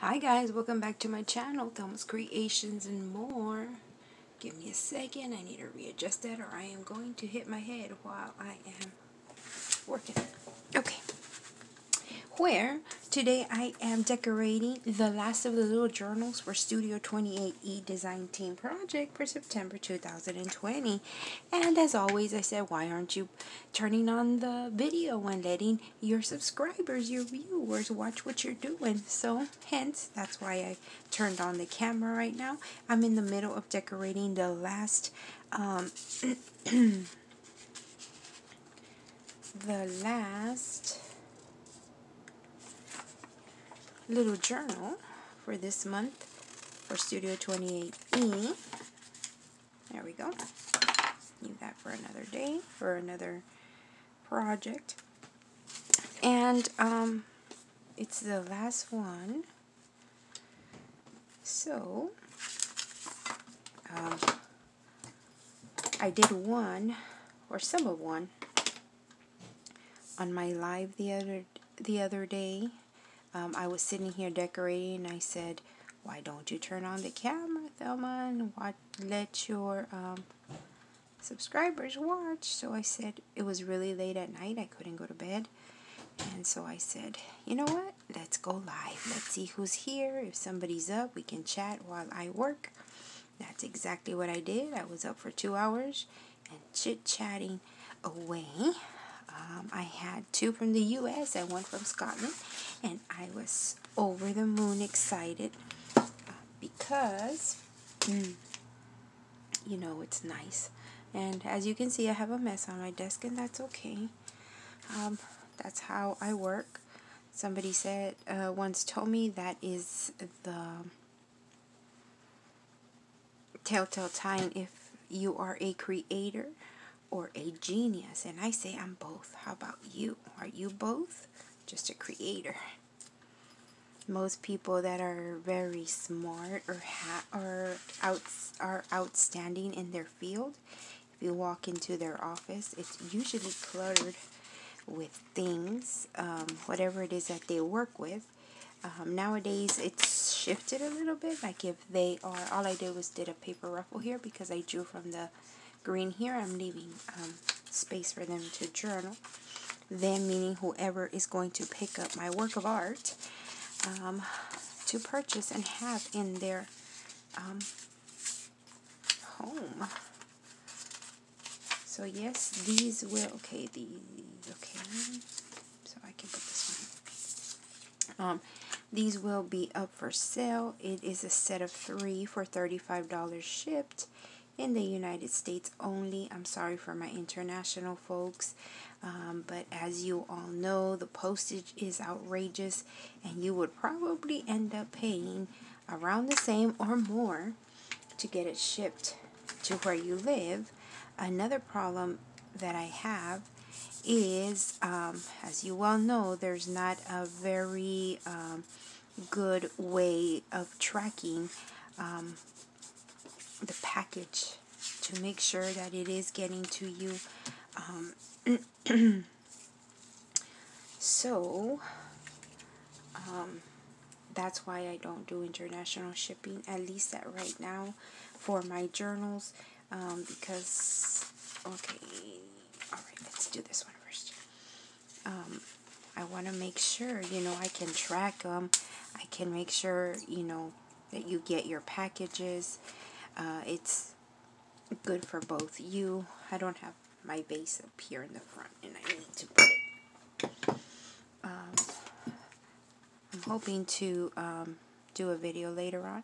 Hi guys, welcome back to my channel, Thelma's Creations and more. Give me a second, I need to readjust that or I am going to hit my head while I am working. Okay. Where today I am decorating the last of the little journals for Studio28e Design Team project for September 2020. And as always, I said, why aren't you turning on the video and letting your subscribers, your viewers, watch what you're doing? So hence, that's why I turned on the camera right now. I'm in the middle of decorating the last little journal for this month for Studio28e. There we go. Leave that for another day, for another project. And it's the last one. So I did one, or some of one, on my live the other day. I was sitting here decorating, and I said, why don't you turn on the camera, Thelma, and let your subscribers watch? So I said, it was really late at night, I couldn't go to bed, and so I said, you know what, let's go live. Let's see who's here. If somebody's up, we can chat while I work. That's exactly what I did. I was up for 2 hours and chit-chatting away. I had 2 from the U.S. and 1 from Scotland, and I was over the moon excited because, you know, it's nice. And as you can see, I have a mess on my desk, and that's okay. That's how I work. Somebody said, once told me that is the telltale sign if you are a creator or a genius. And I say I'm both. How about you? Are you both? Just a creator. Most people that are very smart or are outstanding in their field, if you walk into their office, it's usually cluttered with things, whatever it is that they work with. Nowadays it's shifted a little bit. Like if they are, all I did was did a paper ruffle here because I drew from the green here. I'm leaving space for them to journal. Them meaning whoever is going to pick up my work of art to purchase and have in their home. So yes, these will, okay, so I can put this one. These will be up for sale. It is a set of 3 for $35 shipped in the United States only. I'm sorry for my international folks, but as you all know, the postage is outrageous, and you would probably end up paying around the same or more to get it shipped to where you live. Another problem that I have is, as you well know, there's not a very good way of tracking the package to make sure that it is getting to you. So that's why I don't do international shipping, at least at right now, for my journals, because, okay, alright, let's do this one first. I want to make sure, you know, I can track them. I can make sure, you know, that you get your packages. It's good for both you. I don't have my vase up here in the front, and I need to put it. I'm hoping to do a video later on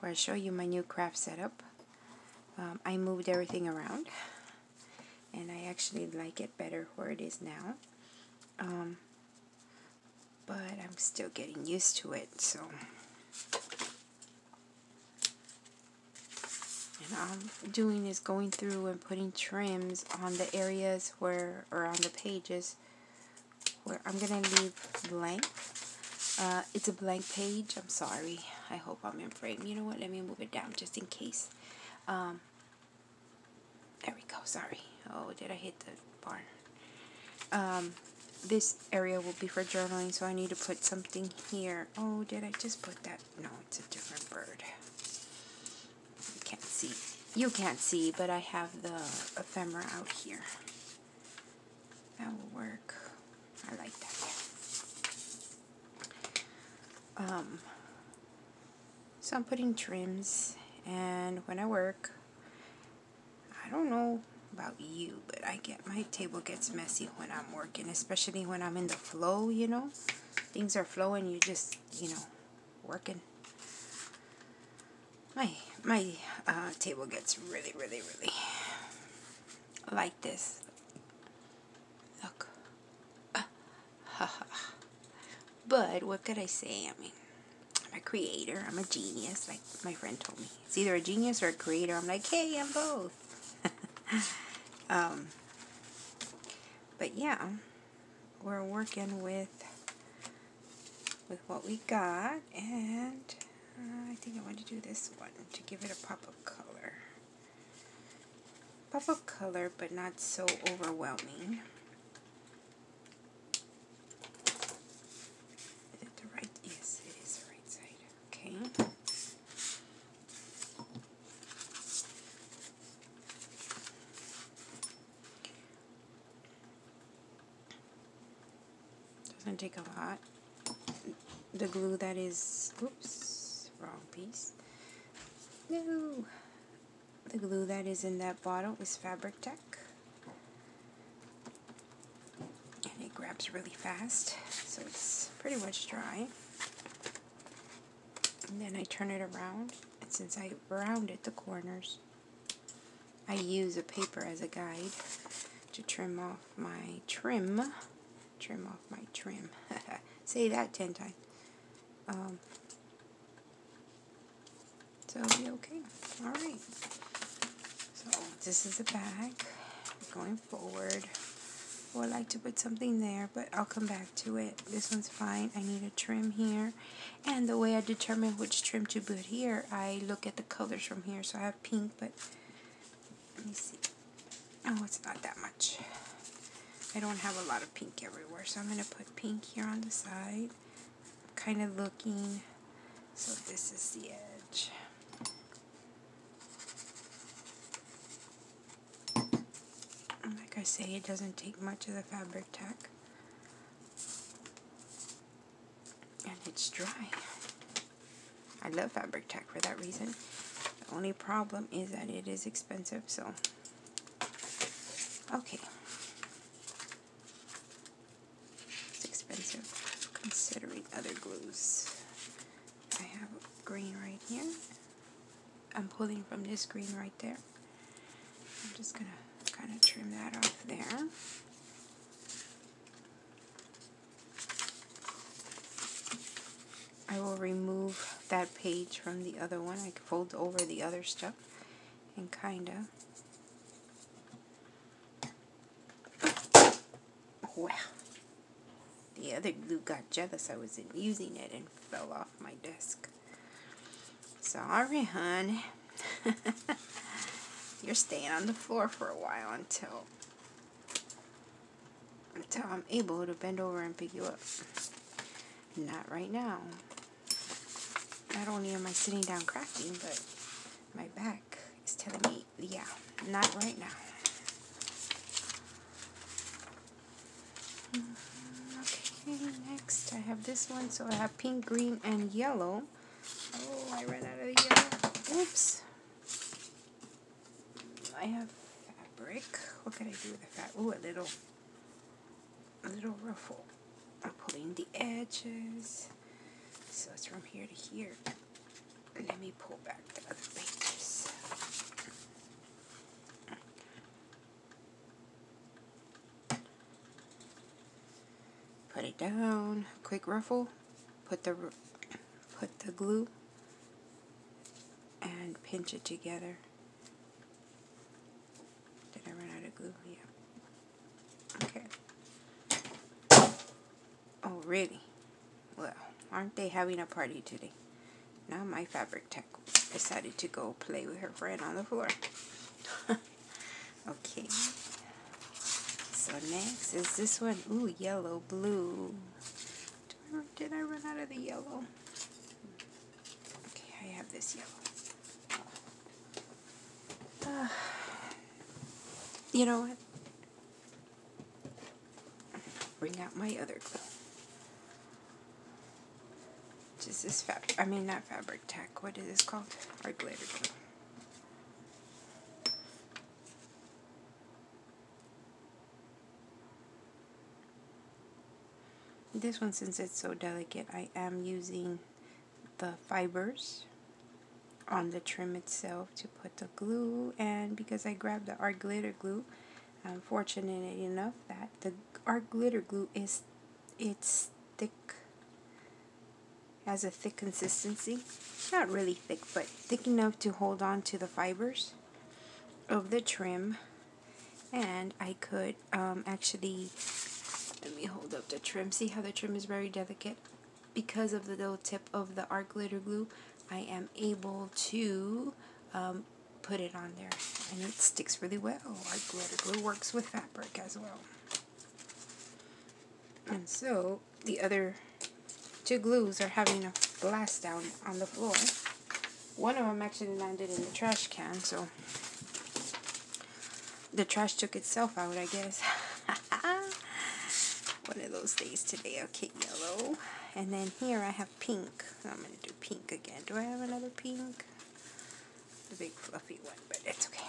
where I show you my new craft setup. I moved everything around, and I actually like it better where it is now. But I'm still getting used to it, so. And all I'm doing is going through and putting trims on the areas where, or on the pages where I'm going to leave blank. It's a blank page. I'm sorry. I hope I'm in frame. You know what? Let me move it down just in case. There we go. Sorry. Oh, did I hit the bar? this area will be for journaling, so I need to put something here. Oh, did I just put that? No, it's a different bird. You can't see. You can't see, but I have the ephemera out here. That will work. I like that. So I'm putting trims, and when I work, I don't know about you, but my table gets messy when I'm working, especially when I'm in the flow, you know. Things are flowing, you just, you know, working. My table gets really like this. Look. But what could I say? I mean, I'm a creator. I'm a genius, like my friend told me. It's either a genius or a creator. I'm like, hey, I'm both. But yeah, we're working with what we got, and I think I want to do this one to give it a pop of color. Pop of color, but not so overwhelming. Is it the right? Yes, it is the right side. Okay. Doesn't take a lot. The glue that is, oops, wrong piece. No. The glue that is in that bottle is Fabric Tech. And it grabs really fast, so it's pretty much dry. And then I turn it around, and since I rounded the corners, I use a paper as a guide to trim off my trim. Trim off my trim. Say that 10 times. So it'll be okay. Alright. So this is the bag. Going forward. I would like to put something there, but I'll come back to it. This one's fine. I need a trim here. And the way I determine which trim to put here, I look at the colors from here. So I have pink, but let me see. Oh, it's not that much. I don't have a lot of pink everywhere, so I'm going to put pink here on the side. I'm kind of looking. So this is the edge. And like I say, it doesn't take much of the Fabric Tech. And it's dry. I love Fabric Tech for that reason. The only problem is that it is expensive, so. Okay. It's expensive considering other glues. I have a green right here. I'm pulling from this green right there. I'm just going to kind of trim that off there. I will remove that page from the other one. I can fold over the other stuff and kind of. Wow. The other glue got jealous I wasn't using it and fell off my desk. Sorry, hon. You're staying on the floor for a while until I'm able to bend over and pick you up. Not right now. Not only am I sitting down crafting, but my back is telling me, yeah, not right now. Okay, next I have this one. So I have pink, green, and yellow. Oh, I ran out of the yellow. Oops. I have fabric. What can I do with the fabric? Oh, a little ruffle. I'm pulling the edges. So it's from here to here. Let me pull back the other pages. Put it down. Quick ruffle. Put the glue and pinch it together. Did I run out of glue? Yeah. Okay. Oh, really? Well, aren't they having a party today? Now my Fabric Tech decided to go play with her friend on the floor. Okay. So next is this one. Ooh, yellow, blue. Did I run out of the yellow? Okay, I have this yellow. You know what? Bring out my other glue. Just this fabric. I mean, not fabric tack. What is this called? Or glitter glue. This one, since it's so delicate, I am using the fibers on the trim itself to put the glue. And because I grabbed the art glitter glue, I'm fortunate enough that the art glitter glue it's thick, has a thick consistency. Not really thick, but thick enough to hold on to the fibers of the trim. And I could actually, let me hold up the trim. See how the trim is very delicate? Because of the little tip of the art glitter glue, I am able to put it on there, and it sticks really well. Art glitter glue works with fabric as well. And so the other two glues are having a blast down on the floor. One of them actually landed in the trash can, so the trash took itself out, I guess. One of those days today. Okay, yellow. And then here I have pink. I'm going to do pink again. Do I have another pink? The big fluffy one, but it's okay.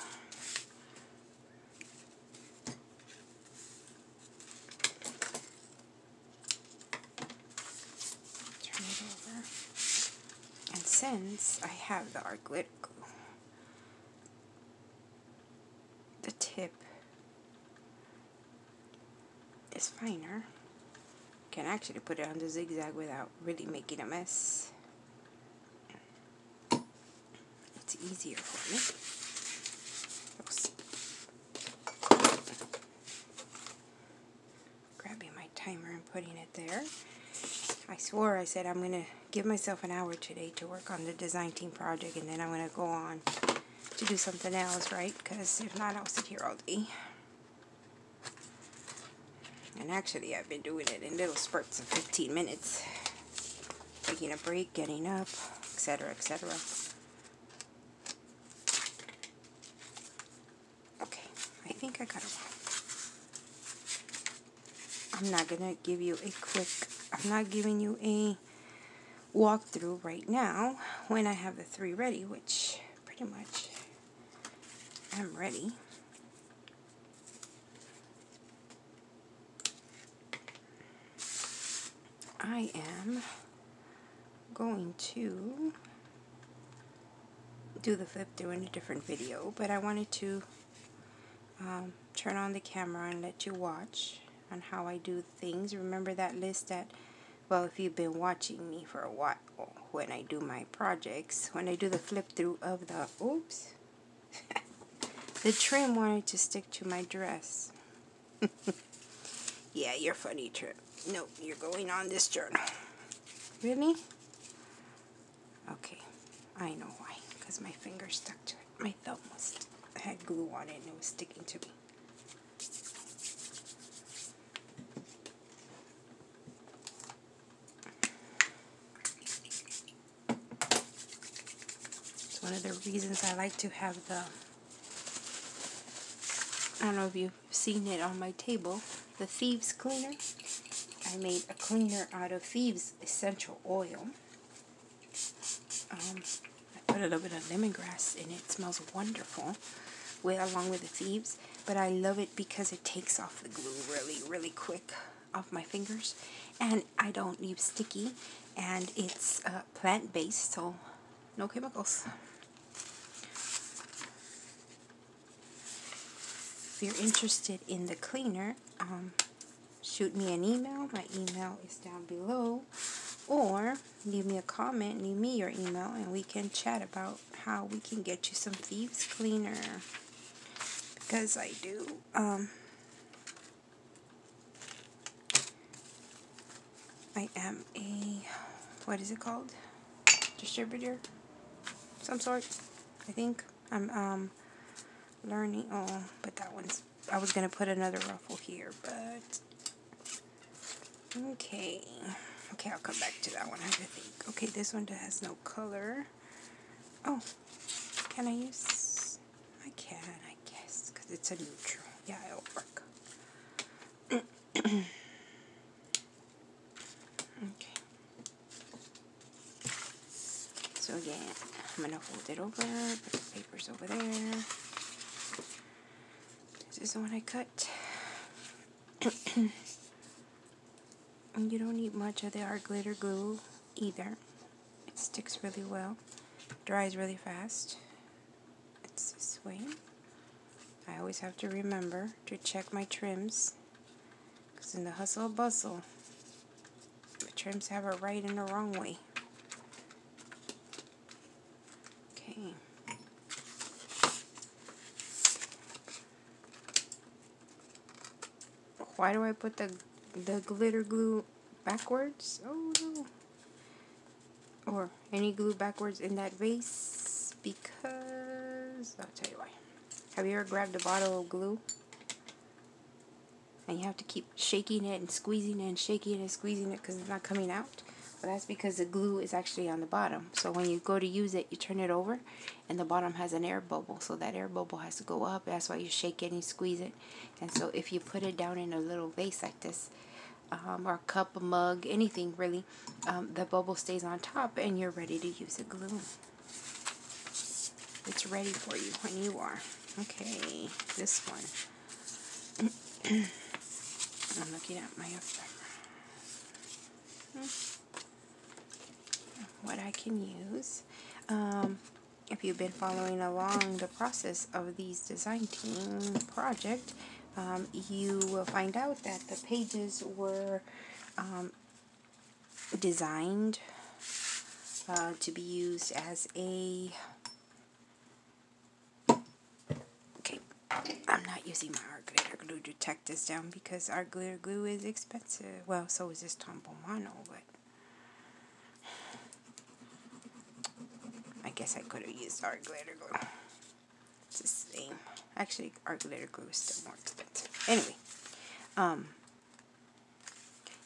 Turn it over. And since I have the art glitter glue, the tip is finer. Can actually put it on the zigzag without really making a mess. It's easier for me. Grabbing my timer and putting it there. I swore I said I'm going to give myself an hour today to work on the design team project, and then I'm going to go on to do something else, right? Because if not, I'll sit here all day. And actually, I've been doing it in little spurts of 15 minutes. Taking a break, getting up, etc., etc. Okay, I think I got it all. I'm not going to give you a quick, I'm not giving you a walkthrough right now when I have the three ready, which pretty much I'm ready. I am going to do the flip through in a different video, but I wanted to turn on the camera and let you watch on how I do things. Remember that list that, well, if you've been watching me for a while, when I do my projects, when I do the flip through of the, oops, the trim wanted to stick to my dress. Yeah, you're funny, trim. Nope, you're going on this journal. Really? Okay, I know why. Because my finger stuck to it. My thumb had glue on it and it was sticking to me. It's one of the reasons I like to have the, I don't know if you've seen it on my table, the Thieves Cleaner. I made a cleaner out of Thieves essential oil. I put a little bit of lemongrass in it. It smells wonderful, along with the Thieves. But I love it because it takes off the glue really, really quick off my fingers. And I don't leave sticky. And it's plant-based, so no chemicals. If you're interested in the cleaner, shoot me an email. My email is down below. Or leave me a comment, leave me your email, and we can chat about how we can get you some Thieves Cleaner. Because I do. I am a, what is it called? Distributor? Some sort, I think. I'm learning. Oh, but that one's I was going to put another ruffle here, but okay. Okay, I'll come back to that one, I think. Okay, this one has no color. Oh, can I use? I can, I guess, because it's a neutral. Yeah, it'll work. Okay. So again, I'm going to fold it over, put the papers over there. This is the one I cut. And you don't need much of the art glitter glue either. It sticks really well, dries really fast. It's this way. I always have to remember to check my trims, because in the hustle bustle, the trims have a right and a wrong way. Okay. Why do I put the glitter glue backwards? Oh no. Or any glue backwards in that vase, because I'll tell you why. Have you ever grabbed a bottle of glue and you have to keep shaking it and squeezing it and shaking it and squeezing it because it's not coming out? Well, that's because the glue is actually on the bottom. So when you go to use it, you turn it over and the bottom has an air bubble. So that air bubble has to go up. That's why you shake it and squeeze it. And so if you put it down in a little vase like this, or a cup, a mug, anything really, the bubble stays on top and you're ready to use the glue. It's ready for you when you are. Okay, this one. I'm looking at my ephemera. What I can use. If you've been following along the process of these design team project, you will find out that the pages were designed to be used as a... Okay, I'm not using my art glitter glue to tack this down because art glitter glue is expensive. Well, so is this Tombow Mono, but I guess I could have used art glitter glue. It's the same. Actually, art glitter glue is still more expensive. Anyway,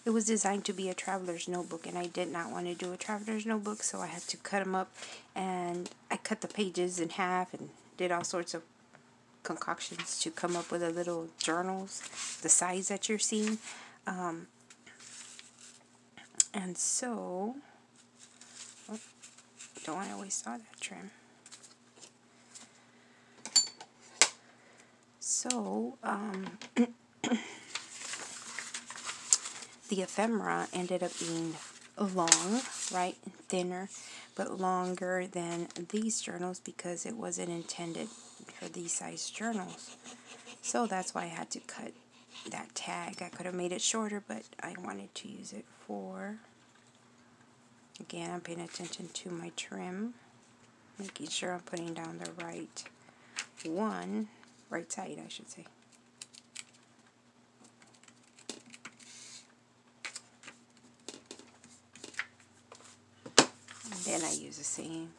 it was designed to be a traveler's notebook, and I did not want to do a traveler's notebook, so I had to cut them up, and I cut the pages in half and did all sorts of concoctions to come up with a little journals, the size that you're seeing. And so, oh, don't want to waste all that trim. So, the ephemera ended up being long, right, and thinner, but longer than these journals because it wasn't intended for these size journals. So that's why I had to cut that tag. I could have made it shorter, but I wanted to use it for, again, I'm paying attention to my trim, making sure I'm putting down the right one, right side, I should say. And then I use the same.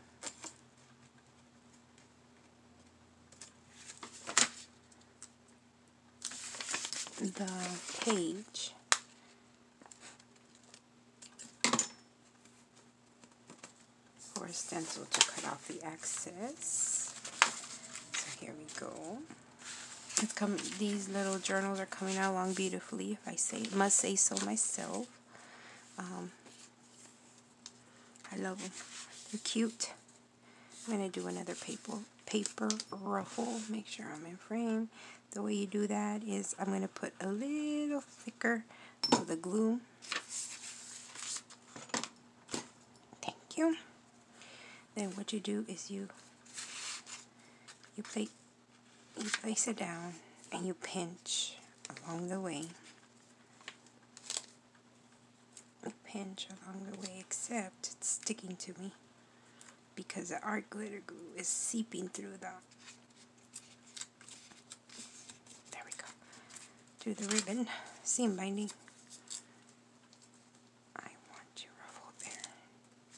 The page for a stencil to cut off the excess. So here we go. It's these little journals are coming out along beautifully, if I must say so myself. I love them. They're cute. I'm going to do another paper ruffle. Make sure I'm in frame. The way you do that is I'm going to put a little thicker of the glue. Thank you. Then what you do is you place it down and you pinch along the way. You pinch along the way, except it's sticking to me because the art glitter glue is seeping through there we go, through the ribbon seam binding. I want you ruffled there.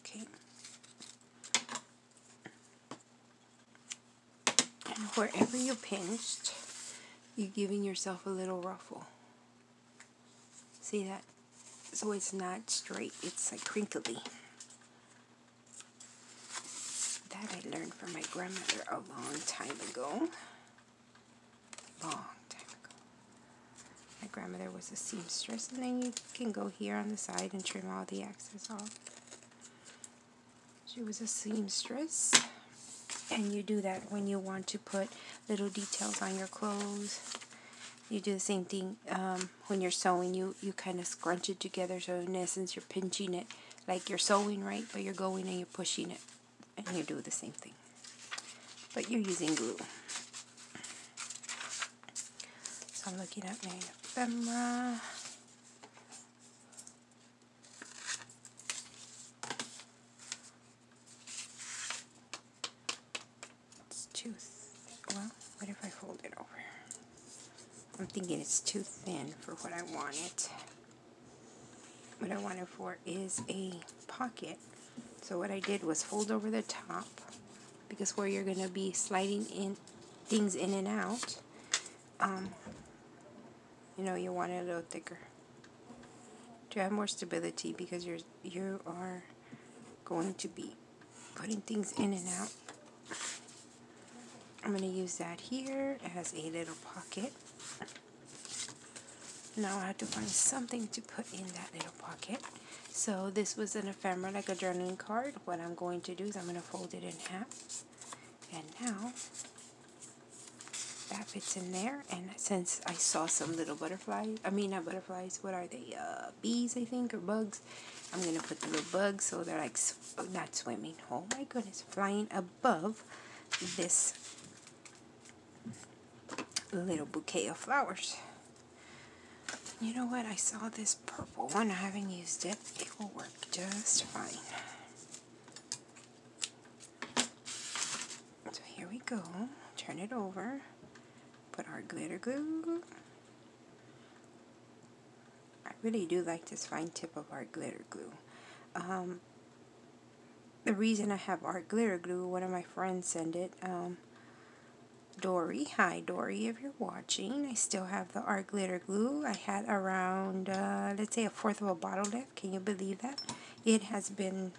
Okay. And wherever you pinched, You're giving yourself a little ruffle. See that? So it's not straight, it's like crinkly. That I learned from my grandmother a long time ago. My grandmother was a seamstress, and then you can go here on the side and trim all the excess off. She was a seamstress, and you do that when you want to put little details on your clothes. You do the same thing when you're sewing. You kind of scrunch it together, so in essence you're pinching it like you're sewing, right? But you're going and you're pushing it, and you do the same thing. But you're using glue. So I'm looking at my ephemera. It's too, well, what if I fold it over? I'm thinking it's too thin for what I want it. What I want it for is a pocket. So what I did was fold over the top, because where you're going to be sliding in things in and out, you know, you want it a little thicker to have more stability, because you are going to be putting things in and out. I'm going to use that here as a little pocket. Now I have to find something to put in that little pocket. So this was an ephemera, like a journaling card. What I'm going to do is I'm going to fold it in half. And now that fits in there. And since I saw some little butterflies, I mean not butterflies, what are they? Bees, I think, or bugs. I'm going to put the little bugs so they're like, not swimming. Oh my goodness, flying above this little bouquet of flowers. You know what? I saw this purple one. I haven't used it. It will work just fine. So here we go. Turn it over. Put our glitter glue. I really do like this fine tip of our glitter glue. The reason I have our glitter glue, one of my friends sent it. Dory, hi Dory, if you're watching. I still have the art glitter glue. I had around, let's say, a fourth of a bottle left. Can you believe that? It has been,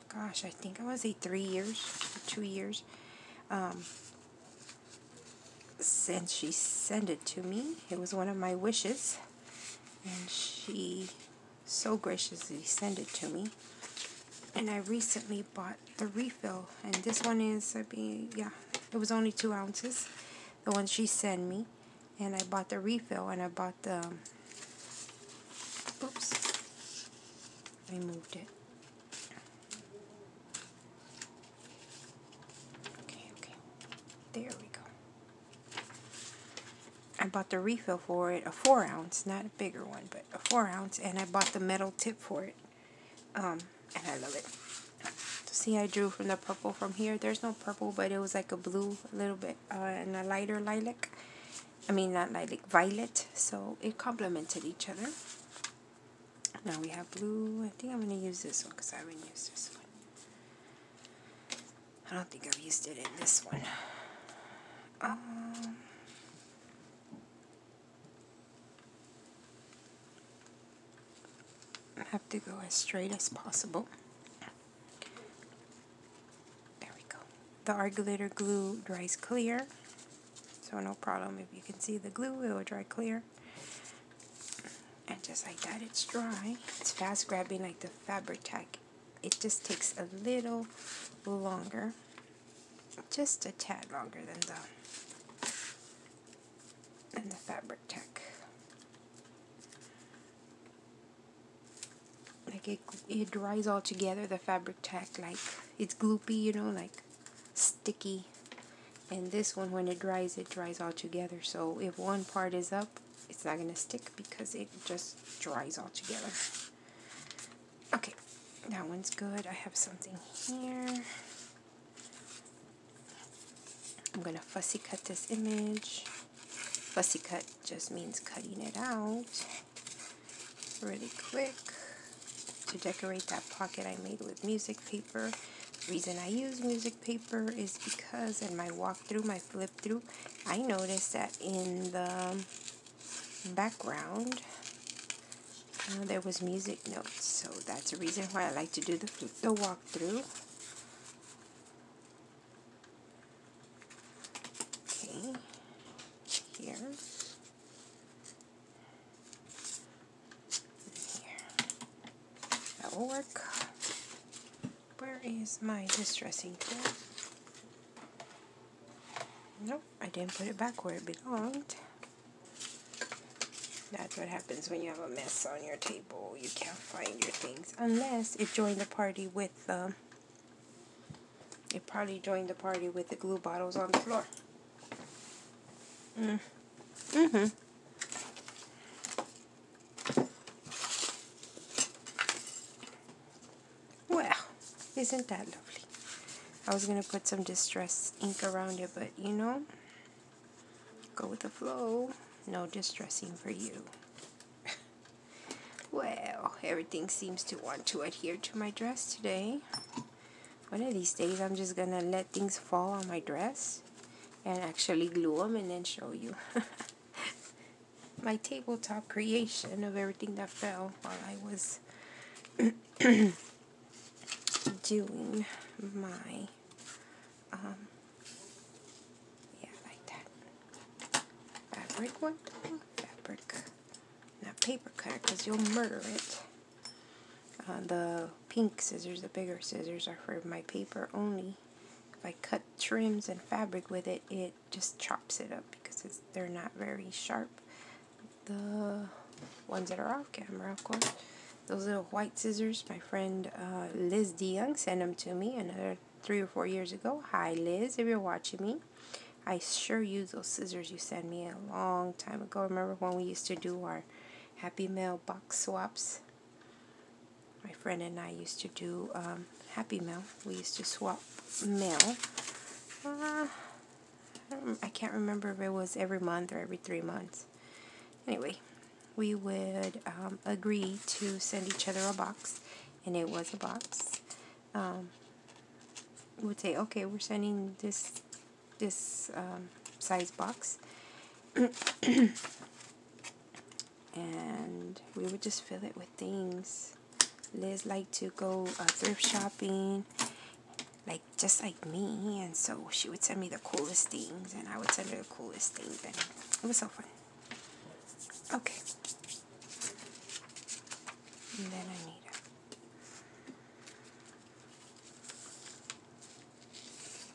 gosh, I think I would say 3 years, 2 years, since she sent it to me. It was one of my wishes, and she so graciously sent it to me. And I recently bought the refill, and this one is, yeah, it was only 2 ounces, the one she sent me, and I bought the refill, and I bought the, oops, I moved it. Okay, there we go. I bought the refill for it, a 4 ounce, not a bigger one, but a 4 ounce, and I bought the metal tip for it, and I love it. See, I drew from the purple from here. There's no purple, but it was like a blue a little bit, and a lighter lilac. I mean, not lilac, violet. So it complemented each other. Now we have blue. I think I'm going to use this one because I haven't used this one. I don't think I've used it in this one. I have to go as straight as possible. The art glitter glue dries clear, so no problem. If you can see the glue, it will dry clear. And just like that, it's dry. It's fast grabbing like the fabric tack. It just takes a little longer, just a tad longer than the fabric tack. Like it dries all together. The fabric tack, like it's gloopy, you know, like sticky, and this one, when it dries all together. So if one part is up, it's not going to stick because it just dries all together. Okay, that one's good. I have something here. I'm going to fussy cut this image. Fussy cut just means cutting it out really quick to decorate that pocket I made with music paper. reason I use music paper is because in my walkthrough, my flip through, I noticed that in the background there was music notes, so that's a reason why I like to do the walkthrough. Okay, here. That will work. Where is my distressing tool? Nope, I didn't put it back where it belonged. That's what happens when you have a mess on your table. You can't find your things unless it joined the party with it probably joined the party with the glue bottles on the floor. Well, isn't that lovely? I was going to put some distress ink around it, but you know, go with the flow. No distressing for you. Well, everything seems to want to adhere to my dress today. One of these days, I'm just going to let things fall on my dress and actually glue them and then show you my tabletop creation of everything that fell while I was doing my, yeah, like that. Fabric what? Fabric. Not paper cutter, because you'll murder it. The pink scissors, the bigger scissors, are for my paper only. If I cut trims and fabric with it, it just chops it up because they're not very sharp. The ones that are off camera, of course. Those little white scissors, my friend Liz DeYoung sent them to me another 3 or 4 years ago. Hi Liz, if you're watching me. I sure used those scissors you sent me a long time ago. Remember when we used to do our Happy Mail box swaps? My friend and I used to do Happy Mail. We used to swap mail. I can't remember if it was every month or every 3 months. Anyway, we would agree to send each other a box, and it was a box. We would say, okay, we're sending this size box. And we would just fill it with things. Liz liked to go thrift shopping, just like me, and so she would send me the coolest things, and I would send her the coolest things, and it was so fun. Okay. And then I need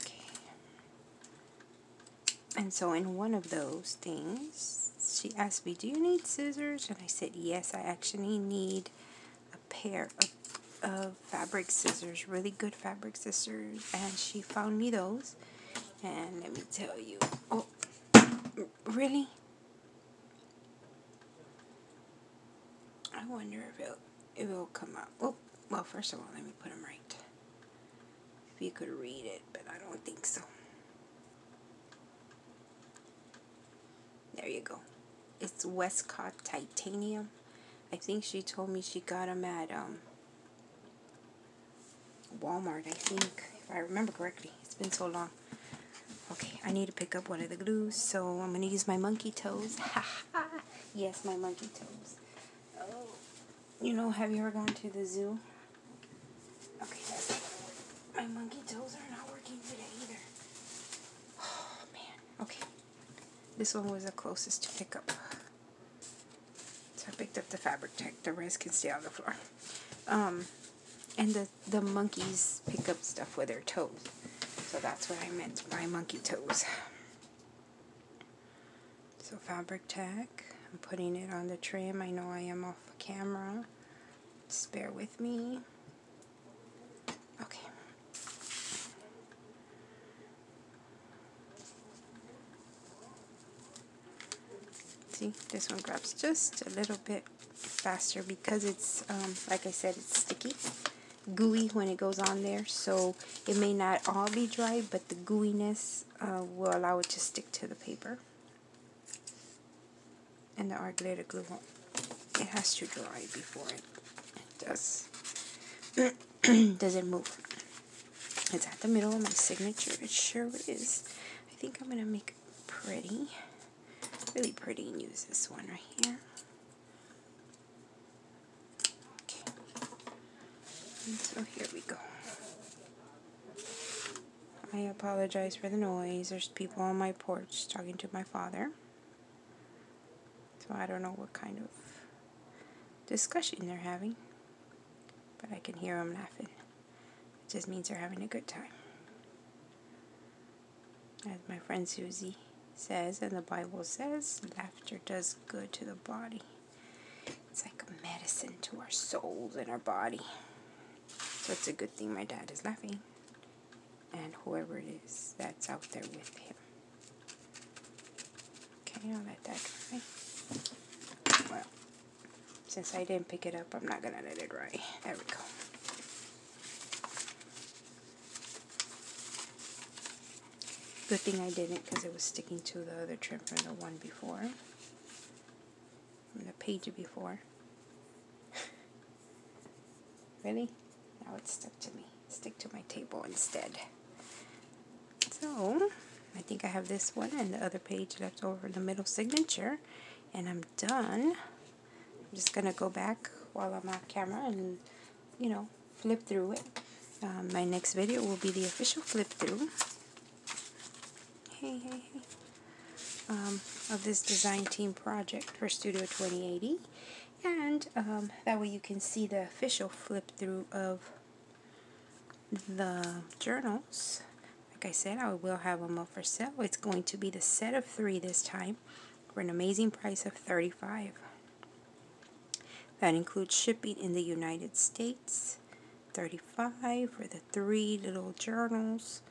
okay. And so in one of those things, she asked me, do you need scissors? And I said, yes, I actually need a pair of fabric scissors, really good fabric scissors, and she found me those. And let me tell you, oh, really? I wonder if it'll come out. Oh, well, first of all, let me put them right. If you could read it, but I don't think so. There you go. It's Westcott Titanium. I think she told me she got them at Walmart, I think, if I remember correctly. It's been so long. Okay, I need to pick up one of the glues, so I'm going to use my monkey toes. Yes, my monkey toes. Oh, you know, have you ever gone to the zoo? Okay, my monkey toes are not working today either. Oh, man. Okay. This one was the closest to pick up. So I picked up the fabric tech. The rest can stay on the floor. And the monkeys pick up stuff with their toes. So that's what I meant by monkey toes. So fabric tech. I'm putting it on the trim. I know I am off camera. Just bear with me. Okay. See, this one grabs just a little bit faster because it's, like I said, it's sticky, gooey when it goes on there. So it may not all be dry, but the gooiness will allow it to stick to the paper. And the art glitter glue won't. It has to dry before it does. Doesn't move. It's at the middle of my signature. It sure is. I think I'm going to make it pretty. Really pretty, and use this one right here. Okay. And so here we go. I apologize for the noise. There's people on my porch talking to my father. So I don't know what kind of discussion they're having. But I can hear them laughing. It just means they're having a good time. As my friend Susie says, and the Bible says, laughter does good to the body. It's like a medicine to our souls and our body. So it's a good thing my dad is laughing. And whoever it is that's out there with him. Okay, I'll let that dry. Well, since I didn't pick it up, I'm not going to let it dry. There we go. Good thing I didn't, because it was sticking to the other trim from the one before. From the page before. Really? Now it's stuck to me. Stick to my table instead. So, I think I have this one and the other page left over in the middle signature. And I'm done. I'm just going to go back while I'm off camera and, you know, flip through it. My next video will be the official flip through. Hey, hey, hey. Of this design team project for Studio 28e. And that way you can see the official flip through of the journals. Like I said, I will have them up for sale. It's going to be the set of 3 this time for an amazing price of $35. That includes shipping in the United States. $35 for the 3 little journals.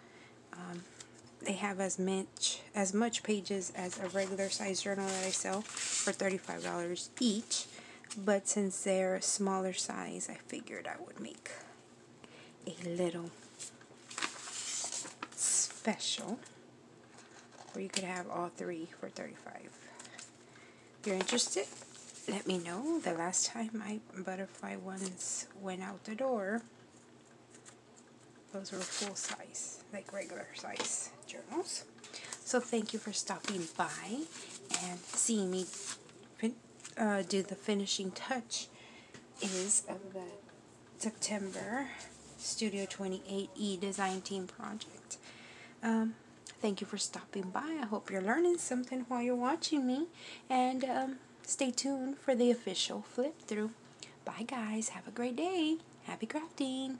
They have as much pages as a regular size journal that I sell for $35 each. But since they're a smaller size, I figured I would make a little special where you could have all 3 for $35. If you're interested, let me know. The last time my butterfly ones went out the door, those were full size, like regular size journals. So thank you for stopping by and seeing me do the finishing touch is of the September Studio 28e Design Team project. Thank you for stopping by. I hope you're learning something while you're watching me. And stay tuned for the official flip through. Bye guys. Have a great day. Happy crafting.